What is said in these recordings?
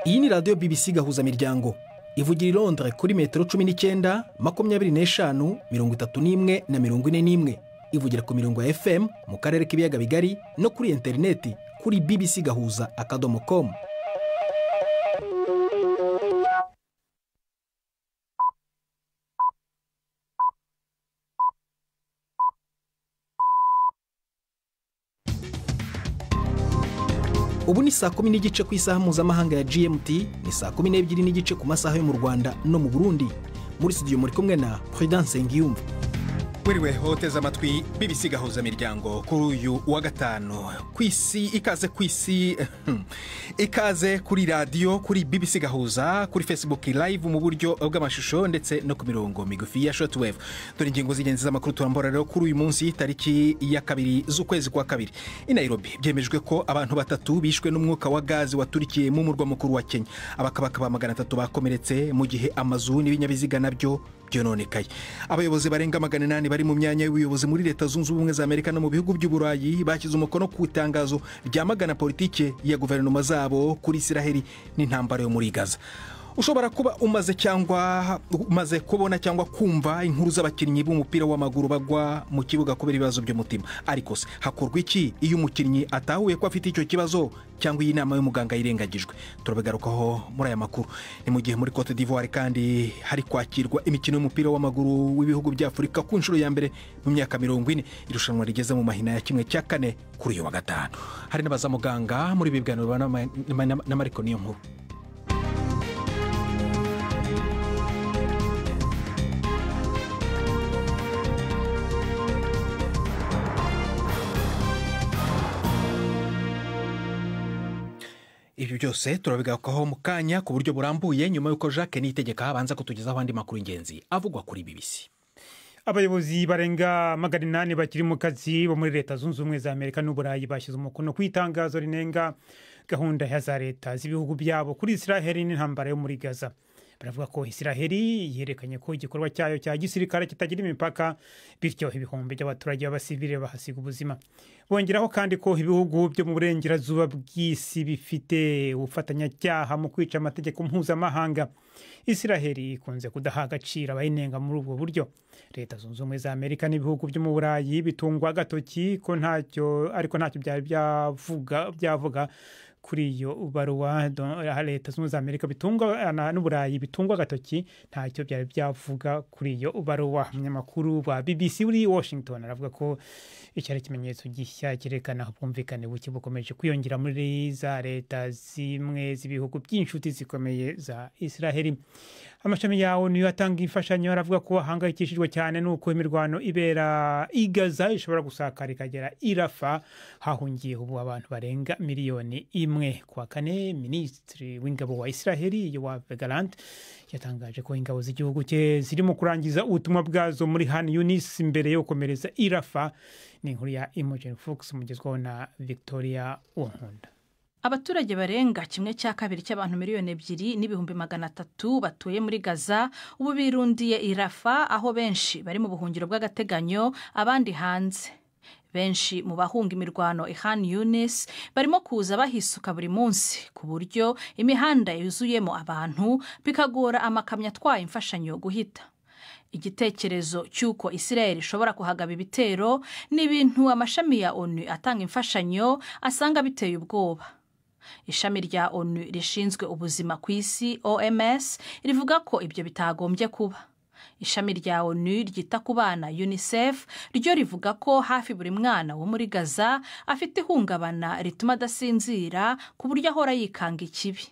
Iyi ni radio BBC gahuzamiryango ivugira i Londres kuri metero 19, 25, 31 na 41. Ivugira ku mirongo ya FM mu karere k'ibiyaga bigari no kuri interineti kuri bbcgahuza.com. Ubu ni saa 10 n'igice ku isaha mpuzamahanga ya GMT, ni saa 12 n'igice ku masaha yo mu Rwanda no mu Burundi. Muri studio muri kumwe na Prudent nsengiyumva. Wiriwe hoteza amatwi BBC gahuzamiryango kuri uyu wa gatanu. Kwisi ikaze kwisi ikaze kuri radio kuri BBC gahuza, kuri Facebook live mu buryo bw'amashusho ndetse no ku mirongo migufi ya shortwave. Dore ingingo z'ingenzi z'amakuru turambora rero kuri uyu munsi tariki ya 2 z'ukwezi kwa 2. I Nairobi byemejwe ko abantu batatu bishwe n'umwuka wa gazi waturikiye mu murwa mukuru wa Kenya. Abakabaka 300 bakomeretse mu gihe amazu n'ibinyabiziga nabyo byononekaye. Abayobozi barenga 800 bari mu myanya y'ubuyobozi muri Leta Zunze Ubumwe za Amerika no mu bihugu by'Uburayi bashyize umukono ku itangazo ryamagana politike ya guverinoma zabo kuri Israel n'intambara yo muri Gaza. Ushobora kuba umaze kubona cyangwa kumva inkuru z'abakinnyi b'umupira w'amaguru bagwa mu kibuga kubera ibibazo by'umutima. Ariko se hakorwa iki iyo umukinnyi atahuye ko afite icyo kibazo cyangwa iyi nama y'umuganga yirengagijwe? Turabigarukaho muri aya makuru. Ni mu gihe muri Cote d'Ivoire kandi hari kwakirwa imikino y'umupira w'amaguru w'ibihugu bya Afrika ku nshuro ya mbere mu myaka 40. Irushanwa rigeze mu mahina ya 1/4 kuri uyu wa gatanu. Hari n'abazamuganga muri biganiro na Mariko niyo nkuru. Ibyo byose turabigarukaho mu kanya ku buryo burambuye nyuma yuko Jacques Niyitegeka abanza kutugezaho andi makuru ingenzi avugwa kuri BBC. Abayobozi barenga 800 bakiri mu kazi bo muri Leta Zunze Ubumwe za Amerika n'Uburayi bashyize umukono ku itangazo rinenga gahunda ya za leta z'ibihugu byabo kuri Israel n'intambara yo muri Gaza. Baravuga ko Israel yerekanye ko igikorwa cyayo cya gisirikare kitagira imipaka, bityo ibihumbi by'abaturage b'abasivile bahasiga ubuzima. Bongeraho kandi ko ibihugu byo mu burengerazuba bw'isi bifite ubufatanyacyaha mu kwica amategeko mpuzamahanga. Israel ikunze kudaha agaciro abayinenga muri ubwo buryo. Leta Zunze Ubumwe za Amerika n'ibihugu byo mu Burayi bitungwa agatoki ko ntacyo byari byavuga kuri iyo baruwa. Leta Zunze Ubumwe za Amerika bitungwa n'Uburayi bitungwa agatoki ntacyo byari byavuga kuri iyo baruwa. Umunyamakuru wa BBC uri Washington aravuga ko icyari kimenyetso gishya cyerekana ubwumvikane buke bukomeje kwiyongera muri za leta zimwe z'ibihugu by'inshuti zikomeye za Israel. Amashami yawo niyo atanga imfashanyo aravuga ko ahangayikishijwe cyane nuko imirwano ibera i Gaza ishobora gusakara ikagera i Rafa, hahungiye ubu abantu barenga 1 miliyoni. Kuwa kane Minisitiri w'ingabo wa Israel Yoav Gallant yatangaje ko ingabo z'igihugu cye zirimo kurangiza ubutumwa bwazo muri Han Yunis imbere yo komereza i Rafa. Ni inkuru ya Imogen Fox mugezwaho na Victoria Wonkunda. Abaturage barenga 1/2 cy'abantu 2,300,000 batuye muri Gaza ubu birundiye i Rafa, aho benshi bari mu buhungiro bw'agateganyo abandi hanze. Benshi mu bahunga imirwano i Han Yunis barimo kuza bahisuka buri munsi ku buryo imihanda yuzuyemo abantu bikagora amakamyo atwaye imfashanyo guhita. Igitekerezo cy'uko Israel ishobora kuhagaba ibitero n'ibintu amashami ya ONU atanga imfashanyo asanga biteye ubwoba. Ishami rya ONU rishinzwe ubuzima ku isi OMS rivuga ko ibyo bitagombye kuba. Ishami rya ONU ryita ku bana UNICEF ryo rivuga ko hafi buri mwana wo muri Gaza afite ihungabana rituma adasinzira ku buryo ahora yikanga ikibi.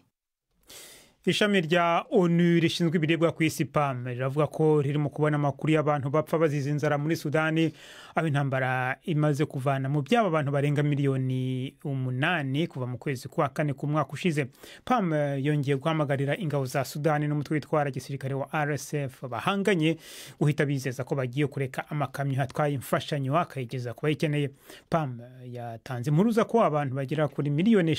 Ishami rya ONU rishinzwe ibiribwa ku isi PAM riravuga ko riri mu kubona amakuru y'abantu bapfa bazize inzara muri Sudani, aho intambara imaze kuvana mu byaba abantu barenga 8 miliyoni kuva mu kwezi kwa 4 ku mwaka ushize. PAM yongeye guhamagarira ingabo za Sudani n'umutwe witwara gisirikare wa RSF bahanganye uhita bizeza ko bagiye kureka amakamyo hatwaye imfashanyo akayigeza ku bayikeneye. PAM yatanze impuruza ko abantu bagera kuri 5 miliyoni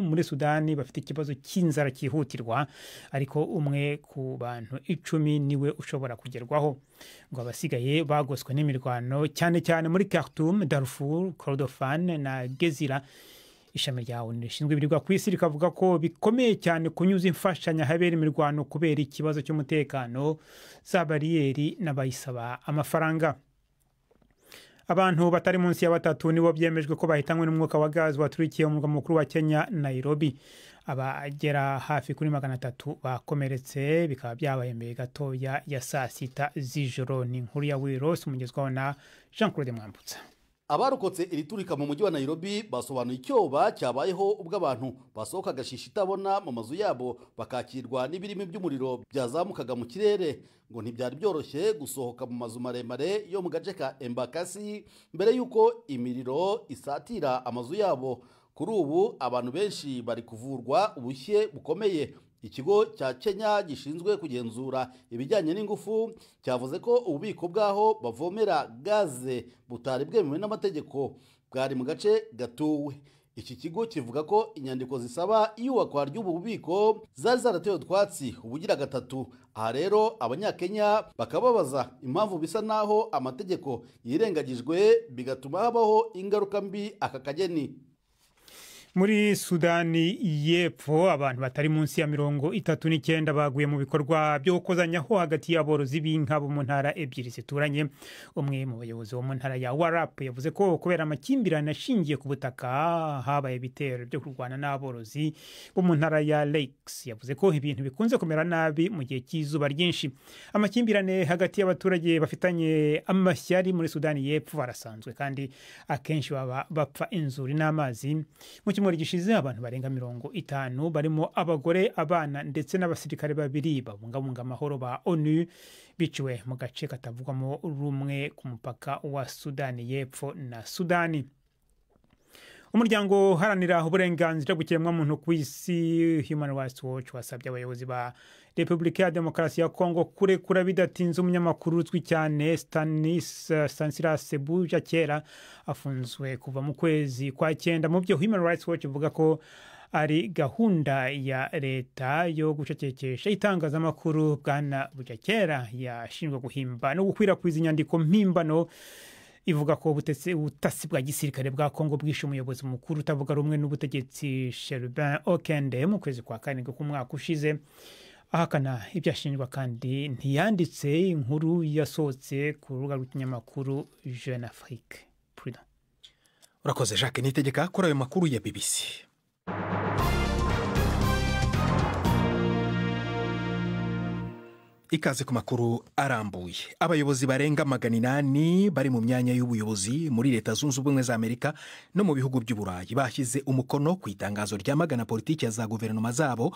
muri Sudani bafite ikibazo cy'inzara cyihutirwa, ariko umwe ku bantu 10 niwe ushobora kugerwaho. Ngo abasigaye bagoswe n'imirwano cyane muri Khartoum, Darfur, Kordofan na Gezira. ishami rya ONU rishinzwe ibiribwa ku isi rikavuga ko bikomeye cyane kunyuza imfashanyo ahabera imirwano kubera ikibazo cy'umutekano za bariyeri n'abayisaba amafaranga. Abantu batari munsi ya batatu nibo byemejwe ko bahitanywe n'umwuka wa gazi waturikiye mu murwa mukuru wa Kenya, Nairobi. Abagera hafi kuri 300 bakomeretse, bikaba byabaye mbere gatoya ya saa 6 z'ijoro. Ni inkuru ya Wiros umugezwaho na Jean Claude Mwambutsa. Abarokotse iriturika mu mujyi wa Nairobi basobanuye icyoba cyabayeho ubwo abantu basohoka gashishi itabona mu mazu yabo bakakirwa n'ibirimi by'umuriro byazamukaga mu kirere, ngo ntibyari byoroshye gusohoka mu mazu maremare yo mu gace ka Embakasi mbere yuko imiriro isatira amazu yabo. Kuri ubu abantu benshi bari kuvurwa ubushye bukomeye. Ikigo cya Kenya gishinzwe kugenzura ibijyanye n'ingufu cyavuze ko ububiko bwaho bavomera gaze butari bwemewe n'amategeko bwari mu gace gatuwe. Iki kigo kivuga ko inyandiko zisaba iyubakwa ry'ubu bubiko zari zaratewe utwatsi ubugira gatatu. Aha rero abanyakenya bakababaza impamvu bisa naho amategeko yirengagijwe bigatuma habaho ingaruka mbi aka kageni. Muri Sudani y'Epfo abantu batari munsi ya 39 baguye mu bikorwa byo gukozanyaho hagati y'aborozi b'inka bo mu ntara ebyiri zituranye. Umwe mu bayobozi bo mu ntara ya Warap yavuze ko kubera amakimbirane ashingiye ku butaka habaye ibitero byo kurwana n'aborozi bo mu ntara ya Lakes. Yavuze ko ibintu bikunze kumera nabi mu gihe cy'izuba ryinshi. Amakimbirane hagati y'abaturage bafitanye amashyari muri Sudani y'Epfo barasanzwe kandi akenshi baba bapfa inzuri n'amazi. Muri gishize abantu barenga 50 barimo abagore, abana ndetse n'abasirikare babiri babungabunga amahoro ba ONU biciwe mu gace katavugwamo rumwe ku mupaka wa Sudani y'Epfo na Sudani. Umuryango uharanira uburenganzira bw'ikiremwamuntu ku isi Human Rights Watch wasabye abayobozi ba Repubulika ya Demokarasi ya Kongo kurekura bidatinze umunyamakuru uzwi cyane Stanislas Bujakera afunzwe kuva mu kwezi kwa 9. Mu byo Human Rights Watch ivuga ko ari gahunda ya leta yo gucecekesha itangazamakuru. Bwana Bujakera yashinjwe guhimba no gukwirakwiza inyandiko mpimbano ivuga ko ubutasi bwa gisirikare bwa Kongo bwishe umuyobozi mukuru utavuga rumwe n'ubutegetsi Sherubin Okende mu kwezi kwa 4 k'umwaka ushize. Ahakana ibyashinjwa kandi ntiyanditse inkuru yasohotse ku rubuga rw'ikinyamakuru Jeune Afrique. Prudent. Urakoze Jacques Nitegeka kuri ayo makuru ya BBC. Ikaze ku makuru arambuye. Abayobozi barenga 800 bari mu myanya y'ubuyobozi muri Leta Zunze Ubumwe za Amerika no mu bihugu by'Uburayi bashyize umukono ku itangazo ryamagana politiki ya za guverinoma zabo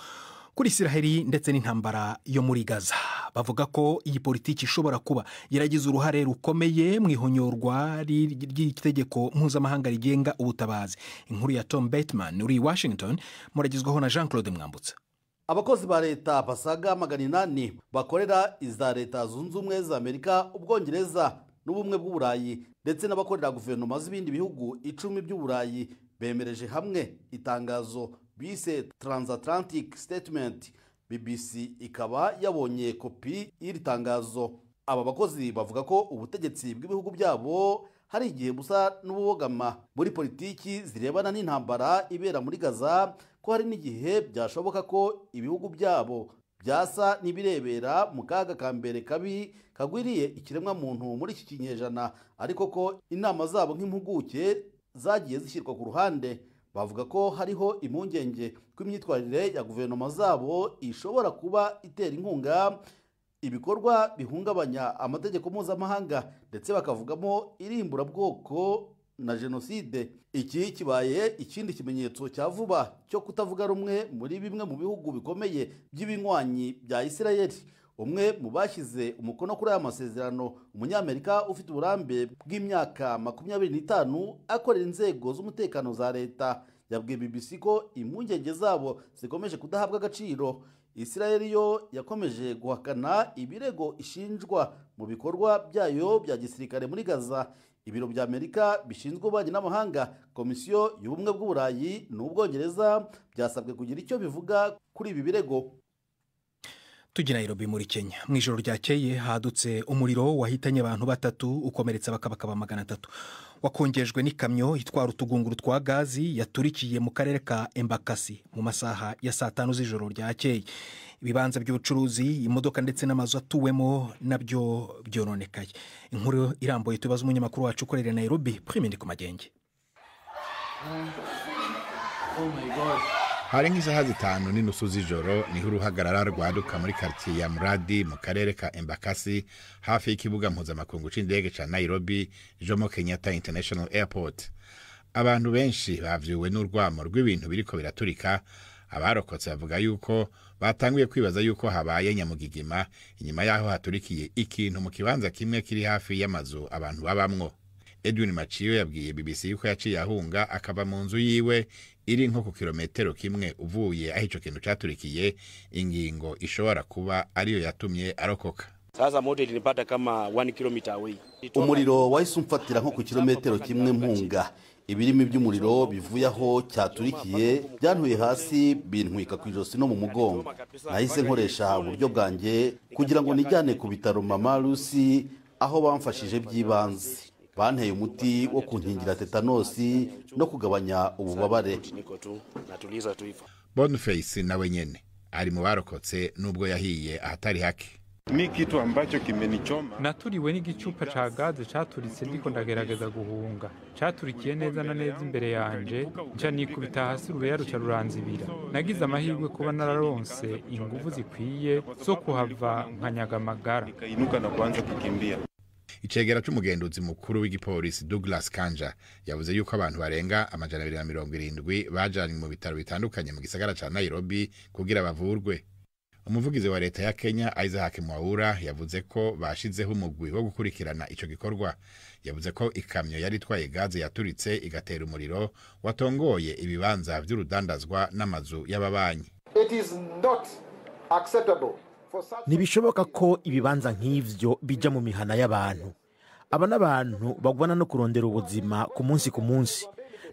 kuri Israeli ndetse n'intambara yo muri Gaza. Bavuga ko iyi politiki ishobora kuba yaragize uruhare rukomeye mu ihonyorwa ry'itegeko mpuzamahanga rigenga ubutabazi. Inkuru ya Tom Bateman uri Washington muragizwaho na Jean Claude Mwambutsa. Abakozi ba leta basaga 800 bakorera iza Leta Zunze Ubumwe za Amerika, Ubwongereza n'Ubumwe bw'Uburayi ndetse n'abakorera guverinoma z'ibindi bihugu 10 by'Uburayi bemereje hamwe itangazo bise Transatlantic Statement. BBC ikaba yabonye kopi y'iri tangazo. Aba bakozi bavuga ko ubutegetsi bw'ibihugu byabo hari igihe busa n'ububogama muri politiki zirebana n'intambara ibera muri Gaza, ko hari n'igihe byashoboka ko ibihugu byabo byasa n'ibirebera mu kaga ka mbere kabi kagwiriye ikiremwa muntu muri iki kinyejana, ariko ko inama zabo nk'impuguke zagiye zishyirwa ku ruhande. Bavuga ko hariho impungenge ko imyitwarire ya guverinoma zabo ishobora kuba itera inkunga ibikorwa bihungabanya amategeko mpuzamahanga, ndetse bakavugamo irimburabwoko na jenoside. Iki kibaye ikindi kimenyetso cya vuba cyo kutavuga rumwe muri bimwe mu bihugu bikomeye by'ibinywanyi bya Israeli. Umwe mu bashyize umukono kuri aya masezerano, umunyamerika ufite uburambe bw'imyaka 25 akorera inzego z'umutekano za leta, yabwiye BBC ko impungenge zabo zikomeje kudahabwa agaciro. Israeli yo yakomeje guhakana ibirego ishinjwa mu bikorwa byayo bya gisirikare muri Gaza. Ibiro bya Amerika bishinzwe ububanyi n'amahanga, Komisiyo y'Ubumwe bw'Uburayi n'Ubwongereza byasabwe kugira icyo bivuga kuri ibi birego. tujya Nairobi muri Kenya. Mu ijoro ryakeye hadutse umuriro wahitanye abantu 3 ukomeretsa bakaba 300. Wakongejwe n'ikamyo itwara utugunguru twa gazi yaturikiye mu karere ka Embakasi mu masaha ya saa 5 z'ijoro ryakeye. Ibibanza by'ubucuruzi, imodoka ndetse n'amazu atuwemo nabyo byononekaye. Inkuru irambuye tubaza umunyamakuru wacu ukorera Nairobi, Prudent ku magenge. Oh my God. Hari nk'isaha 5:30 z'ijoro niho uruhagarara rwaduka muri quartier ya Muradi mu karere ka Embakasi hafi y'ikibuga mpuzamahanga c'indege ca Nairobi Jomo Kenyatta International Airport. Abantu benshi bavyuwe n'urwamo rw'ibintu biriko biraturika. Abarokotse bavuga yuko batanguye kwibaza yuko habaye nyamugigima inyuma yaho haturikiye ikintu mu kibanza kimwe kiri hafi y'amazu abantu babamwo. Edwin Machiyo yabwiye BBC yuko yaciye ahunga akaba mu nzu yiwe iri nko ku kilometero kimwe uvuye aho ico kintu caturikiye. Ingingo ishobora kuba ariyo yatumye arokoka. Sasa moto ilinipata kama 1 kilometer away. Umuriro wahise umfatira nko ku kilometero kimwe mpunga. Ibirimi by'umuriro bivuye aho cyaturikiye byantuye hasi bintwika ku ijosi no mu mugongo. Nahise nkoresha uburyo bwanjye kugira ngo nijyane ku bitaro Mama Lucy aho bamfashije by'ibanze. Banteye umuti wo kunkingira tetanosi no kugabanya ububabare. Boniface nawe nyene ari mu barokotse nubwo yahiye ahatari hake. Mi kitu ambacho kimenichoma. Naturiwe n'igicupa ca gaze caturitse ndiko ndagerageza guhunga. Caturikiye neza na neza imbere yanje, nca nikubita hasi rubeya ruca ruranzibira. Nagize amahirwe kuba nararonse inguvu zikwiye zo kuhava nkanyaga amagara. Nikainuka na kuanza kukimbia. Icegera c'umugenduzi mukuru w'igipolisi Douglas Kanja yavuze yuko abantu barenga 270 bajanye mu bitaro bitandukanye mu gisagara ca Nairobi kugira bavurwe. Umuvugizi wa leta ya Kenya Isaac Mwaura yavuze ko bashizeho umugwi wo gukurikirana ico gikorwa. Yavuze ko ikamyo yari itwaye gaze yaturitse igatera umuriro watongoye ibibanza by'urudandazwa n'amazu y'ababanyi. It is not acceptable. Nibishoboka ko ibibanza nk'ivyo bija mu mihana y'abantu. Aba n'abantu bagwana no kurondera ubuzima ku munsi.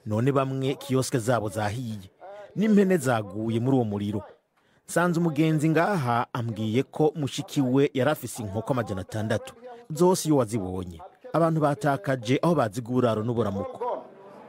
None bamwe kioske zabo zahiye. N'impene zaguye muri uwo muriro. Sanze umugenzi ngaha ambwiye ko mushikiwe yarafise inkoko 600. Zose yo wazibonye. Abantu batakaje aho baziguraro n'uburamuko.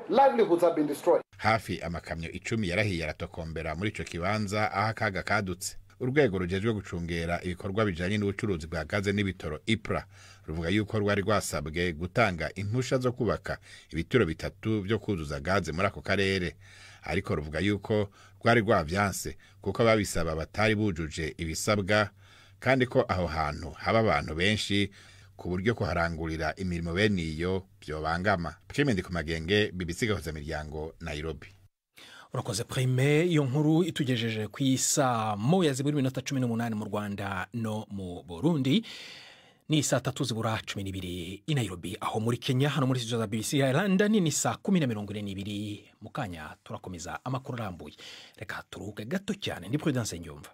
Livelihoods have been destroyed. Hafi amakamyo 10 yarahiye aratokombera muri ico kibanza aho akaga kadutse. Urwego rujejwe gucungera ibikorwa bijanye n'ubucuruzi bwa gaze n'ibitoro IPRA ruvuga yuko rwari rwasabwe gutanga impusha zo kubaka ibituro 3 byo kuzuza gaze muri ako karere, ariko ruvuga yuko rwari rwavyanse kuko babisaba batari bujuje ibisabwa kandi ko aho hantu haba abantu benshi ku buryo ko harangurira imirimo bene iyo byobangama. Prudent ku magenge, BBC gahuzamiryango, Nairobi. Urakoze Prime, iyo nkuru itugejeje ku isa 1:18 mu Rwanda no mu Burundi. Ni saa 3:12 i Nairobi, aho muri Kenya. Hano muri studio za BBC ya Rwanda ni saa 10:42. Mu kanya turakomeza amakuru arambuye. Reka turuhuke gato cyane. Ndi Prudent nsengiyumva.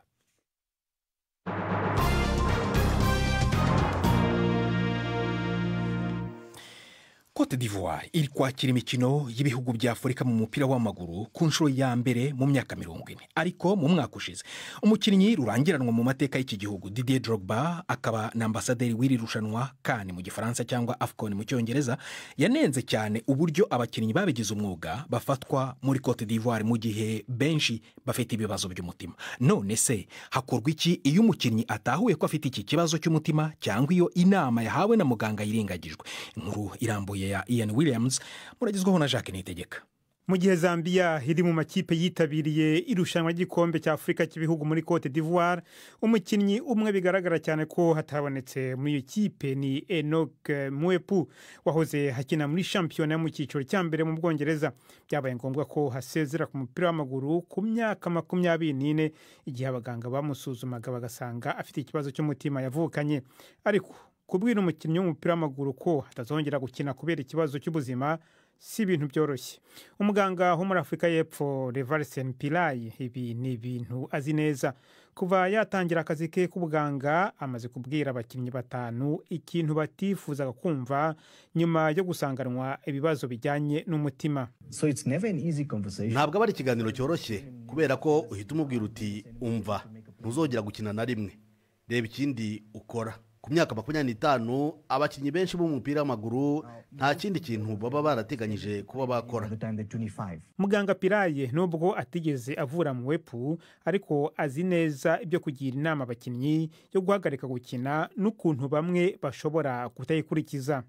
Cote d'Ivoire iri kwakira imikino y'ibihugu bya Afrika mu mupira w'amaguru ku nshuro ya mbere mu myaka 40. Ariko mu mwaka ushize umukinnyi rurangiranwa mu mateka y'iki gihugu Didier Drogba akaba na ambasaderi w'iri rushanwa CAN mu gifaransa cyangwa AFCON mu cyongereza yanenze cyane uburyo abakinnyi babigize umwuga bafatwa muri Cote d'Ivoire mu gihe benshi bafite ibibazo by'umutima. None se hakorwa iki iyo umukinnyi atahuye ko afite iki kibazo cy'umutima cyangwa iyo inama yahawe na muganga yirengagijwe? Inkuru irambuye ya Ian Williams muragizweho na Jacques Nitegeka. Mu gihe Zambia iri mu makipe yitabiriye irushanwa ry'igikombe cya Afrika cy'ibihugu muri Cote d'Ivoire, umukinnyi umwe bigaragara cyane ko hatabonetse muri iyo kipe ni Enoch Mwepu wahoze hakina muri shampiyona mu cyiciro cya mbere mu Bwongereza. Byabaye ngombwa ko hasezera ku mupira w'amaguru ku myaka 24 igihe abaganga bamusuzumaga bagasanga afite ikibazo cy'umutima yavukanye. Ariko kubwira umukinnyi w'umupira w'amaguru ko atazongera gukina kubera ikibazo cy'ubuzima si ibintu byoroshye. Umuganga wo muri Afrika y'Epfo Revarsen Pillay ibi ni ibintu azi neza. Kuva yatangira akazi ke k'ubuganga amaze kubwira abakinnyi 5 ikintu batifuzaga kumva nyuma yo gusanganwa ibibazo bijyanye n'umutima. So it's never an easy conversation. Ntabwo ari ikiganiro cyoroshye kubera ko uhita umubwira uti umva ntuzongera gukina na rimwe. reba ikindi ukora. Ku myaka 25 abakinnyi benshi b'umupira w'amaguru nta kindi kintu baba barateganyije kuba bakora. Muganga Piraye nubwo atigeze avura mu wepu ariko azi neza ibyo kugira inama abakinnyi yo guhagarika gukina n'ukuntu bamwe bashobora kutayikurikiza.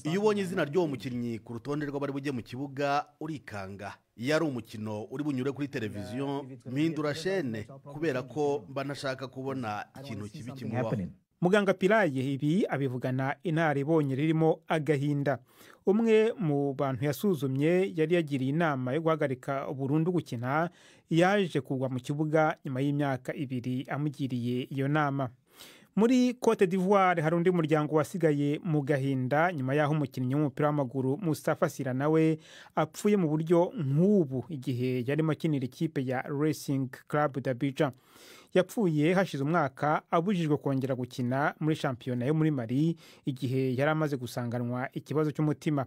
Iyo ubonye izina ry'uwo mukinnyi ku rutonde rw'abari bujye mu kibuga urikanga. Iyo ari umukino uri bunyure kuri televiziyo mpindura shene kubera ko banashaka kubona ikintu kibi kimubaho. Muganga Piraye ibi abivugana inaribonye ririmo agahinda. Umwe mu bantu yasuzumye yari yagiriye inama yo guhagarika burundu gukina yaje kugwa mu kibuga nyuma y'imyaka 2 amugiriye iyo nama. Muri Cote d'Ivoire hari undi muryango wasigaye mu gahinda nyuma yaho umukinnyi w'umupira w'amaguru Mustafa Sira nawe apfuye mu buryo nk'ubu igihe yarimo akinira ikipe ya Racing Club d'Abidjan. Yapfuye hashize umwaka abujijwe kongera gukina muri shampiyona yo muri Mali igihe yari amaze gusanganwa ikibazo cy'umutima.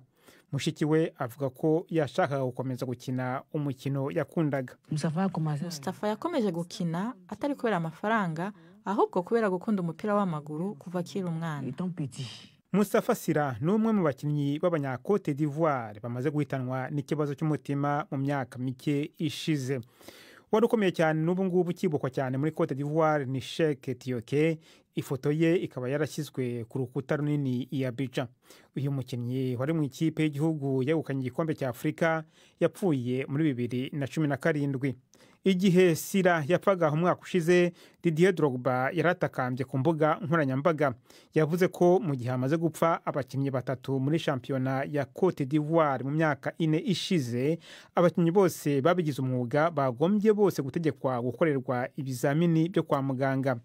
Mushiki we avuga ko yashakaga gukomeza gukina umukino yakundaga. Mustafa yakomeje gukina atari kubera amafaranga ahubwo kubera gukunda umupira w'amaguru kuva akiri umwana. Mustafa Sira ni umwe mu bakinnyi b'Abanyakote d'Ivoire bamaze guhitanwa n'ikibazo cy'umutima mu myaka mike ishize. Wari ukomeye cyane n'ubu ngubu kibukwa cyane muri Cote d'Ivoire ni Cheikh Tioke. Ifoto ye ikaba yarashyizwe ku rukuta runini i Abidjan. Uyu mukinnyi wari mu ikipe y'igihugu yegukanye igikombe cya Afrika yapfuye muri 2017. Igihe Sira yapfaga umwaka ushize, Didier Drogba yaratakambye ku mbuga nkoranyambaga. Yavuze ko mu gihe amaze gupfa abakinnyi 3 muri shampiyona ya Cote d'Ivoire mu myaka 4 ishize, abakinnyi bose babigize umwuga bagombye bose gutegekwa gukorerwa ibizamini byo kwa muganga.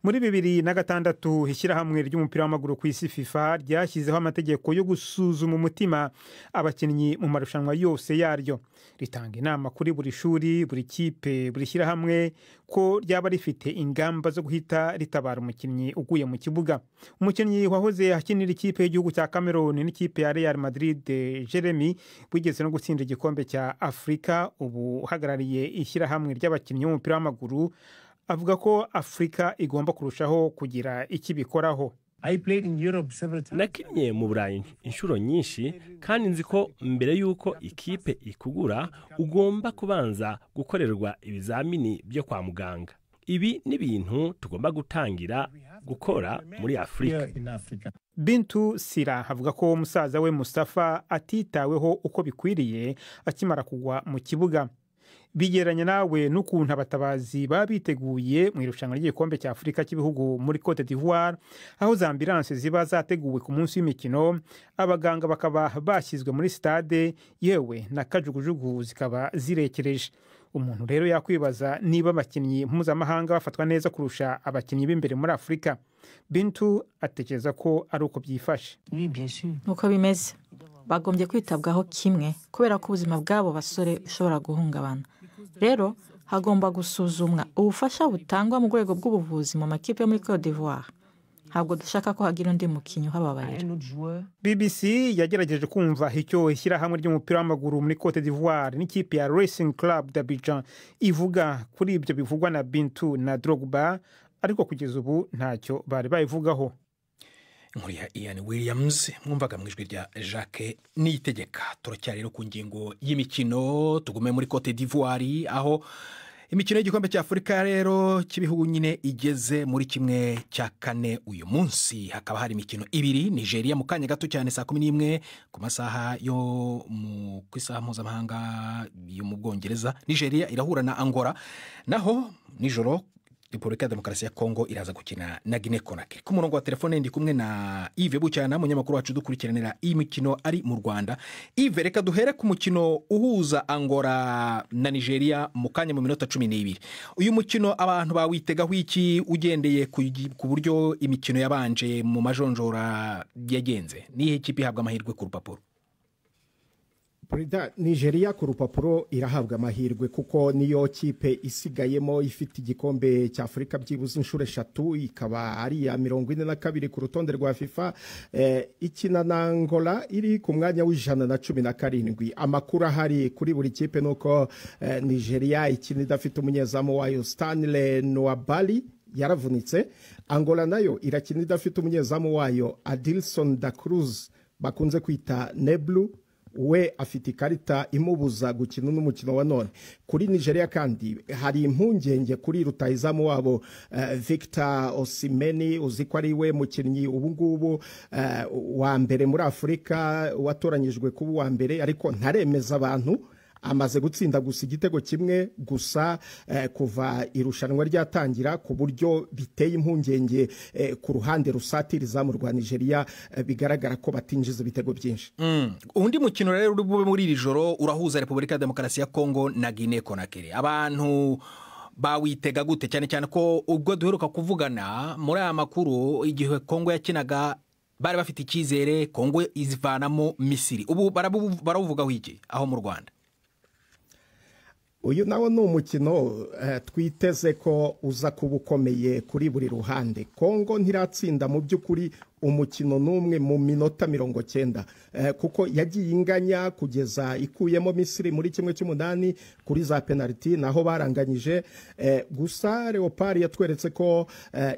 Muri 2006 ishyirahamwe ry'umupira w'amaguru ku isi FIFA ryashyizeho amategeko yo gusuzuma umutima abakinnyi mu marushanwa yose yaryo. Ritanga inama kuri buri shuri, buri kipe, buri shyirahamwe ko ryaba rifite ingamba zo guhita ritabara umukinnyi uguye mu kibuga. Umukinnyi wahoze akinira ikipe y'igihugu cya Cameroon n'ikipe ya Real Madrid Jeremy wigeze no gutsinda igikombe cya Afrika ubu uhagarariye ishyirahamwe ry'abakinnyi b'umupira w'amaguru avuga ko Afrika igomba kurushaho kugira ikibikoraho. Nakinnye mu Burayi inshuro nyinshi kandi nzi ko mbere yuko ikipe ikugura ugomba kubanza gukorerwa ibizamini byo kwa muganga. Ibi ni ibintu tugomba gutangira gukora muri Afrika. Bintu Sira avuga ko umusaza we Mustafa atitaweho uko bikwiriye akimara kugwa mu kibuga. Bigeranye nawe n'ukuntu abatabazi babiteguye mu irushanwa ry'igikombe cya Afrika cy'ibihugu muri Cote d'Ivoire, aho za ambulance ziba zateguwe ku munsi w'imikino, abaganga bakaba bashyizwe muri stade yewe na kajugujugu zikaba zirekereje. Umuntu rero yakwibaza niba abakinnyi mpuzamahanga bafatwa neza kurusha abakinnyi b'imbere muri Afrika. Bintu atekereza ko ari uko byifashe. Nuko bimeze. Bagombye kwitabwaho kimwe kubera ko ubuzima bwabo basore ushobora guhungabana. Rero hagomba gusuzumwa ubufasha butangwa mu rwego bw'ubuvuzi mu makipe yo muri Cote d'Ivoire. Ntabwo dushaka ko hagira undi mukinnyi uhababarira. BBC yagerageje kumva icyo ishyirahamwe ry'umupira w'amaguru muri Cote d'Ivoire n'ikipe ya Racing Club d'Abidjan ivuga kuri ibyo bivugwa na Bintu na Drogba, ariko kugeza ubu ntacyo bari bayivugaho. Inkuru ya Ian Williams mwumvaga mu ijwi rya Jacques Niyitegeka. Turacyari rero ku ngingo y'imikino, tugume muri Cote d'Ivoire aho imikino y'igikombe cya Afrika rero cy'ibihugu nyine igeze muri kimwe cya 4 uyu munsi. Hakaba hari imikino 2, Nigeria mu kanya gato cyane saa 11 ku masaha yo mu kwisaha mpuzamahanga yo mu Bwongereza. Nigeria irahura na Angola, naho nijoro Repubulika ya Demokarasi ya Kongo iraza gukina na Guinea Conakry. Ku murongo wa telefone ndi kumwe na Yves Bucyana, umunyamakuru wacu dukurikiranira iyi mikino ari mu Rwanda. Yves, reka duhere ku mukino uhuza Angola na Nigeria mu kanya mu minota 12. Uyu mukino abantu bawitegaho iki ugendeye ku buryo imikino yabanje mu majonjora yagenze? Nihe kipe ihabwa amahirwe ku rupapuro? Nigeria ku rupapuro irahabwa amahirwe kuko niyo kipe isigayemo ifite igikombe cya Afrika byibuze inshuro 3, ikaba ari ya 42 ku rutonde rwa FIFA. Ikina na Angola iri ku mwanya w'117. Amakuru ahari kuri buri kipe nuko Nigeria ikina idafite umunyezamu wayo Stanley Nwabali yaravunitse. Angola nayo irakina idafite umunyezamu wayo Adilson da Cruz bakunze kwita Neblu, we afite ikarita imubuza gukina n'umukino wa none. Kuri Nigeria kandi hari impungenge kuri rutahizamu wabo Victor Osimhen, uziko ari we mukinnyi ubu ngubu wa mbere muri Afrika watoranyijwe kuba wa mbere, ariko ntaremeza abantu. Amaze gutsinda gusa igitego kimwe gusa kuva irushanwa ryatangira, ku buryo biteye impungenge ku ruhande rusatiriza mu rwa Nigeria, bigaragara ko batinjiza ibitego byinshi. Undi mukino rero uri bube muri iri joro urahuza Repubulika ya Demokarasi ya Kongo na Guinea Conakry. Abantu bawitega gute, cyane cyane ko ubwo duheruka kuvugana muri aya makuru igihe Kongo yakinaga bari bafite icyizere Kongo izivanamo Misiri. Ubu baravugaho iki aho mu Rwanda? Uyu nawo ni umukino twiteze ko uza kuba ukomeye kuri buri ruhande. Kongo ntiratsinda mu by'ukuri umukino n'umwe mu minota 90, kuko yagiye inganya kugeza ikuyemo Misiri muri 1/8 kuri za penalty, naho baranganyije. Gusa Leopard yatweretse ko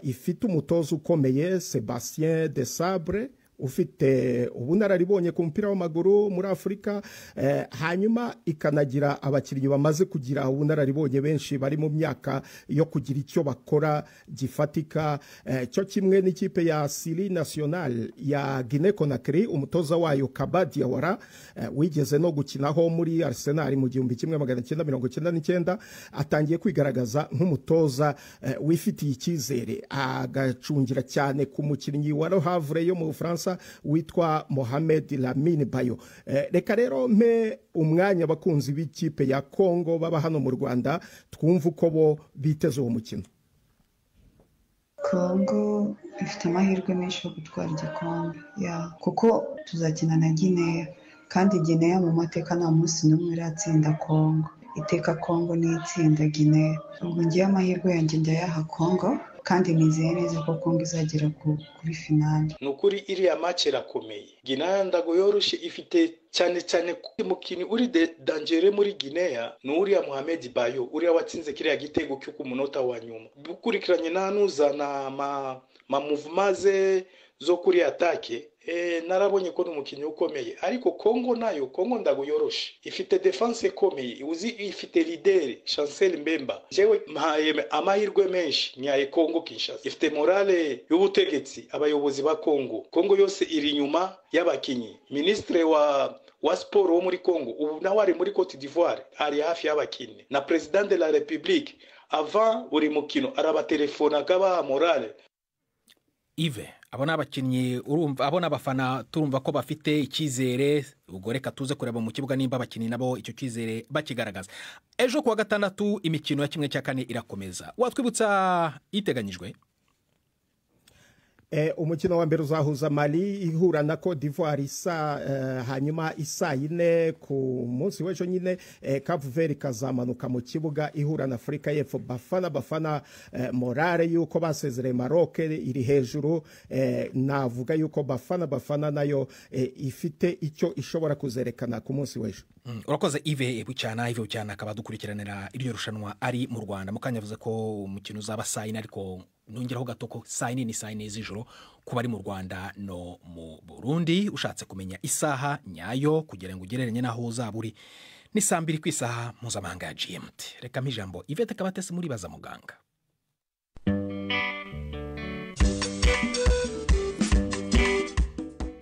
ifite umutozo ukomeye, Sebastien de Sabre, ufite ubunararibonye ku mupira w'amaguru muri Afrika, hanyuma ikanagira abakinnyi bamaze kugira ubunararibonye benshi bari mu myaka yo kugira icyo bakora gifatika, cyo kimwe n'ikipe ya Sili National ya Guinea Conakry. Umutoza wayo Kabadi Yawara wigeze no gukinaho muri Arsenal mu 1999 atangiye kwigaragaza nk'umutoza wifitiye icyizere, agacungira cyane ku mukinnyi wa Le Havre yo mu France witwa Mohamed Lamine Bayo. Reka rero mpe umwanya abakunzi b'ikipe ya Kongo baba hano mu Rwanda twumva uko bo biteze uwo mukino. Kongo ifite amahirwe menshi yo gutwara igikombe, kuko tuzakina na Guinea, kandi Guinea mu mateka nta munsi n'umwe iratsinda Kongo. Iteka Kongo ni itsinda Guinea. Ubwo ngiye amahirwe yanjye ndayaha Kongo, kandi nizeye neza ko Kongo izagera kuri finale. Nukuri iriya match irakomeye. Guinea ndago yoroshe, ifite cyane cyane mukini uri dangere muri Guinea n'uriya Mohamed Bayo, uriya watsinze kiriya gitego cyo ku munota wa nyuma. Bukurikiranye nanuza na ma movements zo kuri atake, narabonye ko n'umukinnyi ukomeye. Ariko Kongo nayo, Kongo ndago yoroshe, ifite defense ikomeye, uzi ifite leader Chancel Mbemba. Jewe amahirwe menshi nyaye Kongo Kinshasa. Ifite morale y'ubutegetsi, abayobozi ba Kongo yose iri nyuma y'abakinyi. Ministre wa sport wo muri Kongo ubu nawe ari muri Cote d'Ivoire, ari hafi y'abakinyi, na president de la République avant buri mukino arabatelefona kaba morale. Ive, abona abakinnyi urumva, abona abafana turumva ko bafite icyizere, ubwo reka tuze kureba mu kibuga nimba abakinnyi nabo icyo cyizere bakigaragaza. Ejo kuwa gatandatu imikino ya 1/4 irakomeza. Watwibutsa iteganyijwe? Umukino wa mbere uzahuza Mali ihura na Cote d'Ivoire hanyuma isa 4 ku munsi w'ejo nyine. Cape Verde kazamanuka mu kibuga ihura na Afrika y'Epfo. Bafana morale yuko basezereye Maroc iri hejuru, navuga yuko bafana nayo ifite icyo ishobora kuzerekana ku munsi w'ejo. Urakoze Ive bucyana akaba dukurikiranira iryo rushanwa ari mu Rwanda. Mukanyavuze ko umukino uzaba saa 4, ariko nongeraho gato ko saa 4 ni saa 4 z'ijoro kuba ari mu Rwanda no mu Burundi. Ushatse kumenya isaha nyayo kugira ngo ugereranye naho uzaburi, ni saa 2 ku isaha mpuzamahanga ya GMT. Reka mpijambo Ivete Kabatesi muri baza muganga.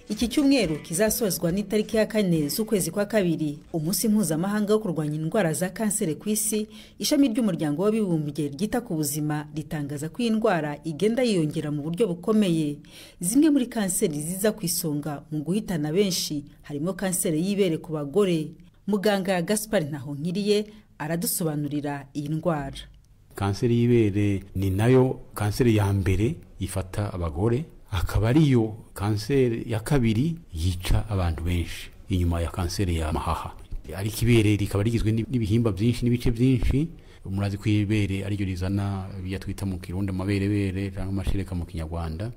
Iki cyumweru kizasozwa n'itariki ya 4 z'ukwezi kwa kabiri, umunsi mpuzamahanga wo kurwanya indwara za kanseri ku isi. Ishami ry'umuryango w'abibumbye ryita ku buzima ritangaza ko indwara igenda yiyongera mu buryo bukomeye. Zimwe muri kanseri ziza ku isonga mu guhitana benshi harimo kanseri y'ibere ku bagore. Muganga Gaspar Ntahonkiriye aradusobanurira iyi ndwara. Kanseri y'ibere ni nayo kanseri ya mbere ifata abagore, akaba ariyo kanseri ya kabiri yica abantu benshi inyuma ya kanseri ya mahaha. Ariko ibere rikaba rigizwe n'ibihimba byinshi n'ibice byinshi. Murazi ko ibere ariryo rizana biya twita mu Kirundi amaberebere cyangwa amashereka mu Kinyarwanda.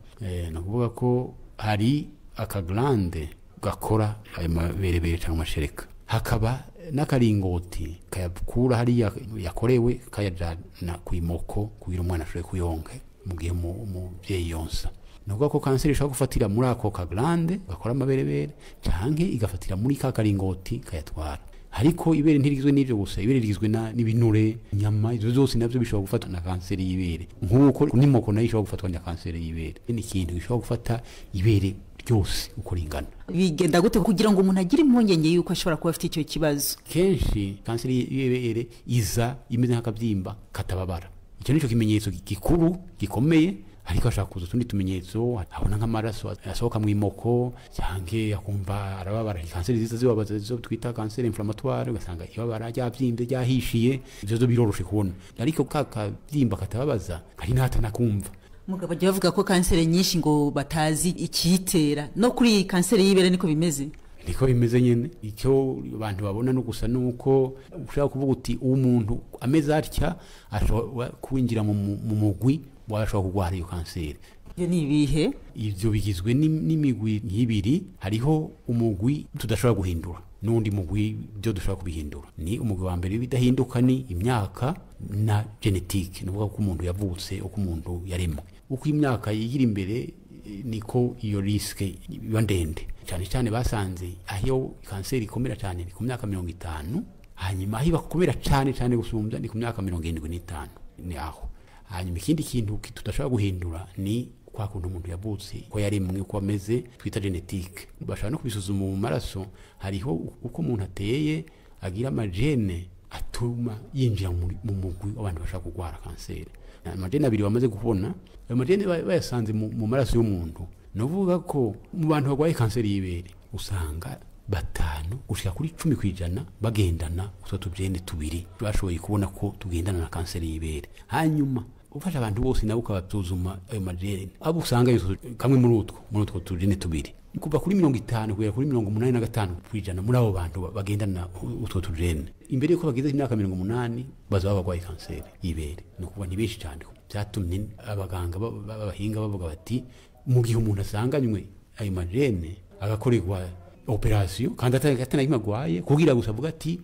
Nakuvuga ko hari akaglande gakora ayo maberebere cyangwa amashereka. Hakaba n'akaringoti kayakura hariya yakorewe kayajana ku imoko kugira umwana ashobore kuyonka mu gihe umubyeyi yonsa. Nuko ko kanseri ishobora gufatira muri ako kaglande gakora amaberebere canke igafatira muri ka karingoti kayatwara. Ariko ibere ntirigizwe n'ivyo gusa, ibere rigizwe n'ibinure, inyama, ivyo byose navyo bishobora gufatwa na kanseri y'ibere. Nkuko n'imoko nayo ishobora gufatwa na kanseri y'ibere. Ni ikintu gishobora gufata ibere ryose uko ringana. Bigenda gute kugira ngo umuntu agire impungenge yuko ashobora kuba afite icyo kibazo? Kenshi kanseri y'ibere iza imeze nk'akabyimba katababara. Icyo nico kimenyetso gikuru gikomeye, ariko ashaka kuza tundi tumenyetso, abona nk'amaraso asohoka mu imoko cyangwa akumva arababara. Kanseri zibabaza zo twita kanseri inflammatoire, ugasanga ibabara ryabyimbye ryahishiye, ibyo biroroshe kubona. Ariko kakabyimba katababaza ari natanakumva. Mugabo bajya bavuga ko kanseri nyinshi ngo batazi ikiyitera, no kuri kanseri y'ibere niko bimeze. Niko bimeze nyene. Icyo abantu babona no gusa nuko ushaka kuvuga uti umuntu ameze atya ashobora kwinjira mu mugwi washobora kurwara iyo kanseri. Iyo ni ibihe? Ivyo bigizwe n'imigwi y'ibiri. Hariho umugwi tudashobora guhindura n'undi mugwi byo dushobora kubihindura. Ni umugwi wa mbere bidahinduka ni imyaka na genetique, nuvuga ko umuntu yavutse uko umuntu yaremwe. Uko imyaka yigira imbere niko iyo riske iba ndende. Cyane cyane basanze aho kanseri ikomera cyane ni ku myaka 50, hanyuma aho bakomera cyane gusumbya ni ku myaka 75. Ni aho. Hanyuma ikindi kintu tudashobora guhindura ni kwa kuntu umuntu yavutse ko yaremwe uko ameze, twita genetique. Bashaka no kubisuzuma mu maraso, hariho uko umuntu ateye agira amagene atuma yinjira mu mugwi abantu bashaka kurwara kanseri. Amagene abiri bamaze kubona, ayo magene bayasanze mu maraso y'umuntu. Novuga ko mu bantu barwaye kanseri y'ibere usanga 5 gushika kuri 10% bagendana utwo tugene tubiri, bashoboye kubona ko tugendana na kanseri y'ibere. Hanyuma ufasha abantu bose nabo ukabasuzuma ayo magene, abo usanga kamwe muri utwo tugene tubiri kuva kuri 50 kugera kuri 85% muri abo bantu bagendana utwo tugene. Imbere yuko bageze imyaka 80 bazaba barwaye kanseri y'ibere. Nukuba ni benshi cyane. Byatumye abaganga babahinga bavuga bati mu gihe umuntu asanganywe ayo magene agakorerwa operation kandi atanagimagwaye kugira gusa avuga ati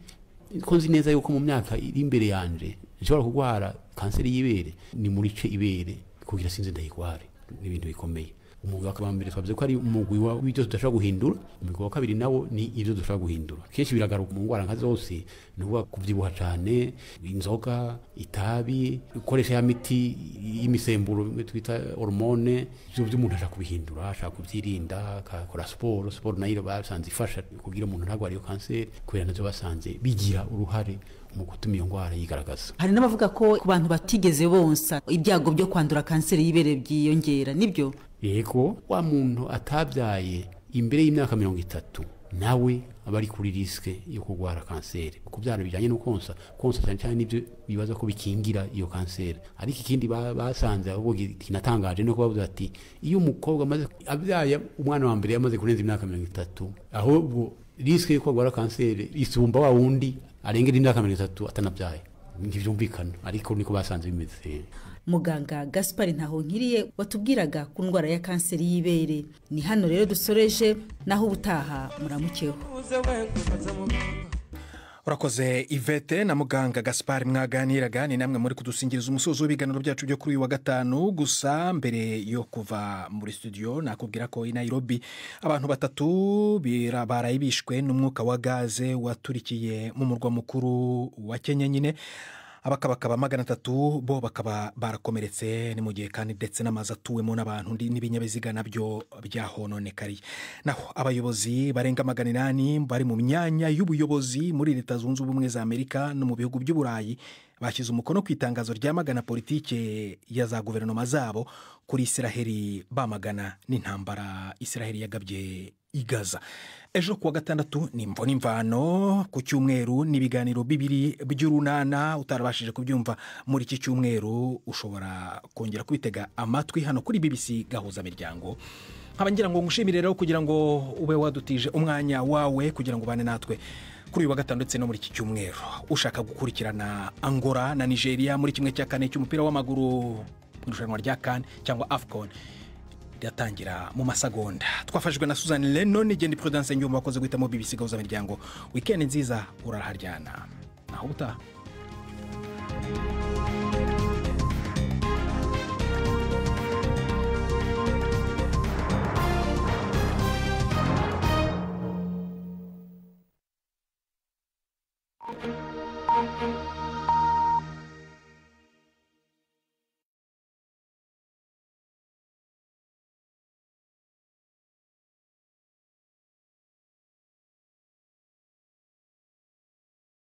ko nzi neza yuko mu myaka iri imbere yanje nshobora kurwara kanseri y'ibere, ni muri ce ibere kugira sinze ndayigware. Ibintu bikomeye. Umugwi wa mbere twavuze ko ari umugwi w'ibyo tudashobora guhindura. Umugwi wa kabiri nawo ni ibyo dushobora guhindura. Kenshi biragaruka mu ngwara nka zose, nuvuga kuvyibuha cyane, inzoga, itabi, gukoresha ya miti y'imisemburo twita hormone, byo umuntu ashaka kubihindura, ashaka kubyirinda, akakora sport nayo basanze ifasha kugira umuntu ntagware iyo kanseri, kubera nazo basanze bigira uruhare mu gutuma iyo ngwara yigaragaza. Hari n'abavuga ko ku bantu batigeze bonsa ibyago byo kwandura kanseri y'ibere byiyongera, nibyo? Yego, wa muntu atabyaye imbere y'imyaka 30 nawe abari kuri riske yo kurwara kanseri. Kubyara bijanye no konsa cyane nibyo bibaza ko bikingira iyo kanseri. Ariko ikindi basanze ahubwo kinatangaje no kubavuga ati iyo umukobwa amaze abyaye umwana wa mbere yamaze kurenza imyaka 30, ahubwo riske yo kurwara kanseri isumba wa wundi arengera imyaka 30 atanabyaye. Ntivyumvikana, ariko niko basanze bimeze. Muganga Gaspard Ntahonkiriye watubwiraga ku ndwara ya kanseri y'ibere. Ni hano rero dusoreje, naho ubutaha muramukeho. Urakoze Yvette na muganga Gaspard mwaganiraga. Ni namwe muri kudusingiriza umusozo w'ibiganiro byacu byo kuri uyu wa gatanu. Gusa mbere yo kuva muri studio nakubwira ko i Nairobi abantu 3 barayibishwe n'umwuka wa gaze waturikiye mu murwa mukuru wa Kenya nyine. Abakaba 300 bo bakaba barakomeretse, ni mu gihe kandi ndetse n'amazi atuwemo n'abantu n'ibinyabiziga nabyo byahononekariye. Naho abayobozi barenga 800 bari mu myanya y'ubuyobozi muri Leta Zunze Ubumwe za Amerika no mu bihugu by'Uburayi bashyize umukono ku itangazo ryamagana politike ya za guverinoma zabo kuri Isiraheli, bamagana n'intambara Isiraheli yagabye i Gaza. Ejo kuwa gatandatu ni imvo n'imvano, ku cyumweru n'ibiganiro bibiri by'urunana. Utarabashije kubyumva muri iki cyumweru ushobora kongera kubitega amatwi hano kuri BBC gahuzamiryango. Ngira ngo ngushimire rero kugira ngo ube wadutije umwanya wawe kugira ngo bane natwe kuri uyu wa gatanu ndetse no muri iki cyumweru. Ushaka gukurikirana Angola na Nigeria muri kimwe cya kane cy'umupira w'amaguru mu irushanwa rya CAN cyangwa AFCON, iratangira mu masegonda. Twafashijwe na Suzanne Lennon igenda Prudent nsengiyumva wakoze guhitamo BBC gahuzamiryango. Weekend nziza uraharyana. Naho utaha. Thank you.